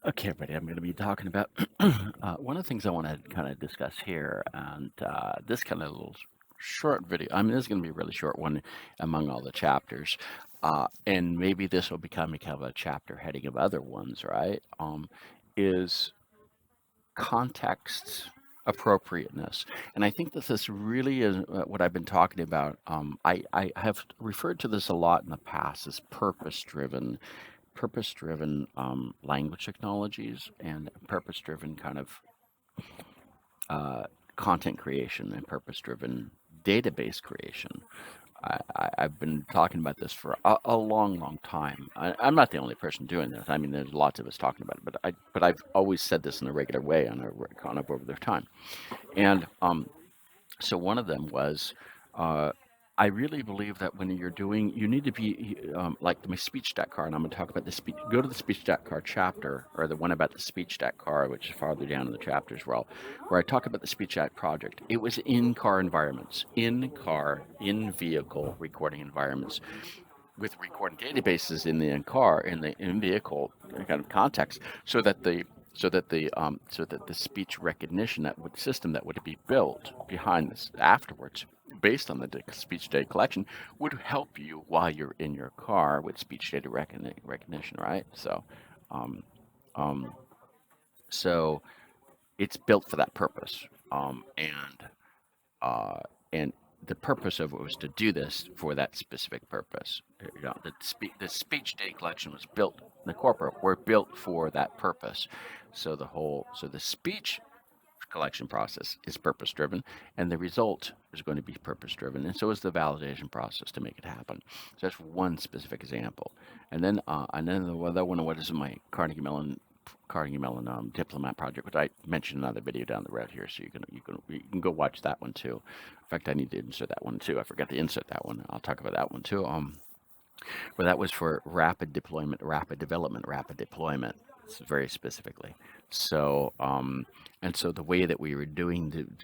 Okay, everybody, I'm going to be talking about one of the things I want to kind of discuss here, and this kind of little short video. I mean, this is going to be a really short one among all the chapters, and maybe this will become a kind of a chapter heading of other ones, right? Is context appropriateness, and I think that this really is what I've been talking about. I have referred to this a lot in the past as purpose-driven language technologies and purpose-driven kind of uh, content creation and purpose-driven database creation. I've been talking about this for a long, long time. I'm not the only person doing this. I mean, there's lots of us talking about it, but I've always said this in a regular way on a kind of over the time. And so one of them was, uh, I really believe that when you're doing, you need to be like my speech stat car, and I'm going to talk about the speech. Go to the speech stat car chapter, or the one about the speech stat car, which is farther down in the chapter as well, where I talk about the speech stat project. It was in car environments, in car, in vehicle recording environments, with recording databases in the in car, in the in vehicle kind of context, so that the speech recognition system that would be built behind this afterwards, based on the speech data collection, would help you while you're in your car with speech data recognition, right? Um, um, so it's built for that purpose, uh, and the purpose of it was to do this for that specific purpose. You know, the speech data collection was built. The corporate were built for that purpose. So the speech collection process is purpose driven, and the result is going to be purpose driven, and so is the validation process to make it happen. So that's one specific example, and then the other one, what is my Carnegie Mellon diplomat project, which I mentioned in another video down the road here, so you can go watch that one too. In fact, I need to insert that one too. I forgot to insert that one. I'll talk about that one too. Where that was for rapid deployment, rapid development, rapid deployment, very specifically. So, and so the way that we were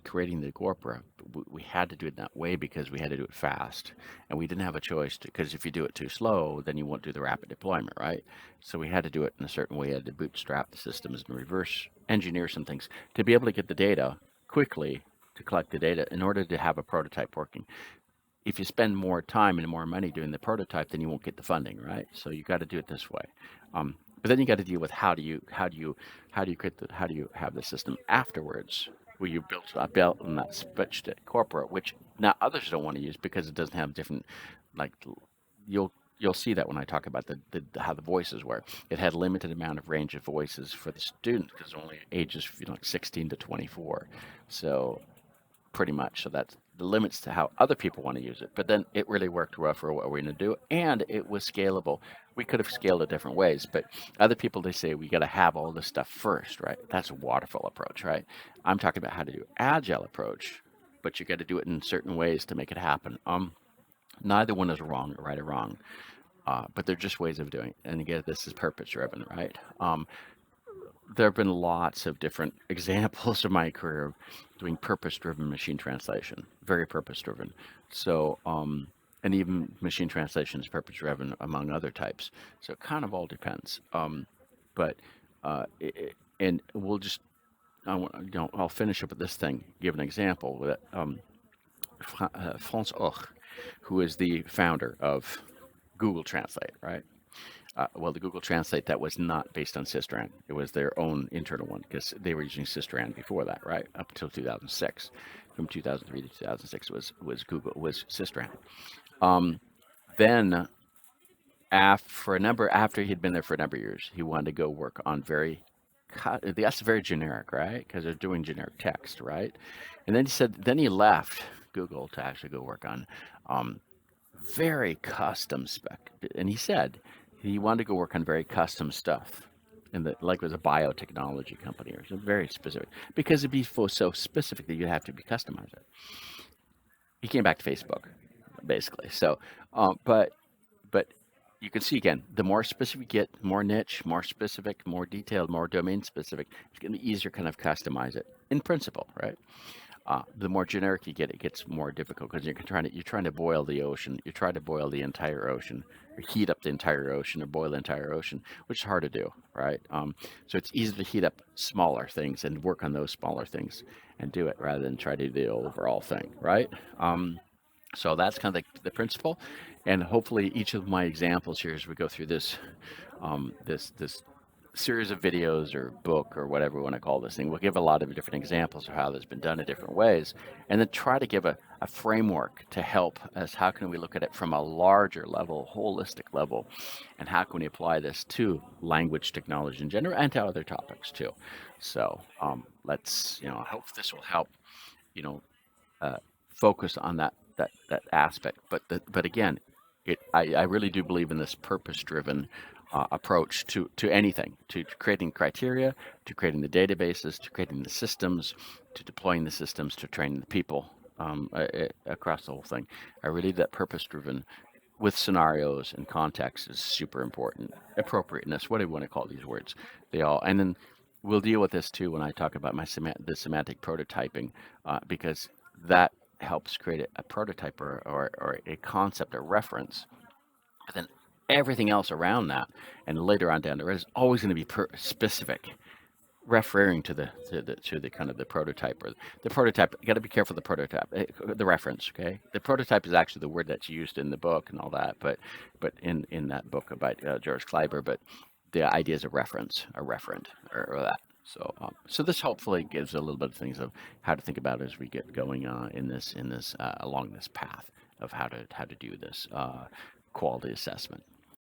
creating the Corpora, we had to do it that way because we had to do it fast, and we didn't have a choice to. Because if you do it too slow, then you won't do the rapid deployment, right? So we had to do it in a certain way. We had to bootstrap the systems and reverse engineer some things to be able to get the data quickly, to collect the data in order to have a prototype working. If you spend more time and more money doing the prototype, then you won't get the funding, right? So you got to do it this way. But then you got to deal with how do you have the system afterwards, where you built on that switched at corporate, which now others don't want to use because it doesn't have different, like you'll see that when I talk about how the voices were. It had limited amount of range of voices for the students because only ages, like 16 to 24. So pretty much. So that's the limits to how other people want to use it. But then it really worked well for what we're going to do, and it was scalable. We could have scaled it different ways, but other people, they say we got to have all this stuff first, right? That's a waterfall approach, right? I'm talking about how to do agile approach, but you got to do it in certain ways to make it happen. Neither one is wrong, right or wrong, but they're just ways of doing it. And again, this is purpose driven, right? There have been lots of different examples of my career of doing purpose-driven machine translation, very purpose-driven. So, and even machine translation is purpose-driven among other types. So it kind of all depends. But and we'll just, I'll finish up with this thing. Give an example with Frans Hoch, who is the founder of Google Translate, right? Well, the Google Translate, that was not based on Systran. It was their own internal one because they were using Systran before that, right? Up until 2006. From 2003 to 2006 was Systran. Then after he'd been there for a number of years, he wanted to go work on that's very generic, right? Because they're doing generic text, right? And then he left Google to actually go work on um, very custom spec. And he said he wanted to go work on very custom stuff. And like it was a biotechnology company or something very specific, because it'd be so specific that you have to be customize it. He came back to Facebook, basically. So, but you can see again, the more specific you get, more niche, more specific, more detailed, more domain specific, it's going to be easier kind of customize it in principle, right? The more generic you get, it gets more difficult because you're trying to boil the ocean. You try to boil the entire ocean heat up the entire ocean or boil the entire ocean, which is hard to do, right? So it's easy to heat up smaller things and work on those smaller things and do it rather than try to do the overall thing, right? So that's kind of the principle, and hopefully each of my examples here as we go through this series of videos or book or whatever we want to call this thing, we'll give a lot of different examples of how this has been done in different ways, and then try to give a framework to help us. How can we look at it from a larger level, holistic level, and how can we apply this to language technology in general and to other topics too? So let's, I hope this will help, you know, uh, focus on that aspect. But again, I really do believe in this purpose-driven approach to anything, to creating criteria, to creating the databases, to creating the systems, to deploying the systems, to training the people across the whole thing. I really that purpose-driven with scenarios and context is super important. Appropriateness, what do you want to call these words? They all, and then we'll deal with this too when I talk about the semantic prototyping, because that helps create a prototype or a concept, a reference. But then everything else around that, and later on down the road, is always going to be specific, referring to the kind of the prototype or the prototype. You got to be careful of the prototype, the reference. Okay, the prototype is actually the word that's used in the book and all that, but in that book about George Kleiber, but the idea is a reference, a referent, or that. So this hopefully gives a little bit of things of how to think about as we get going in this along this path of how to do this quality assessment.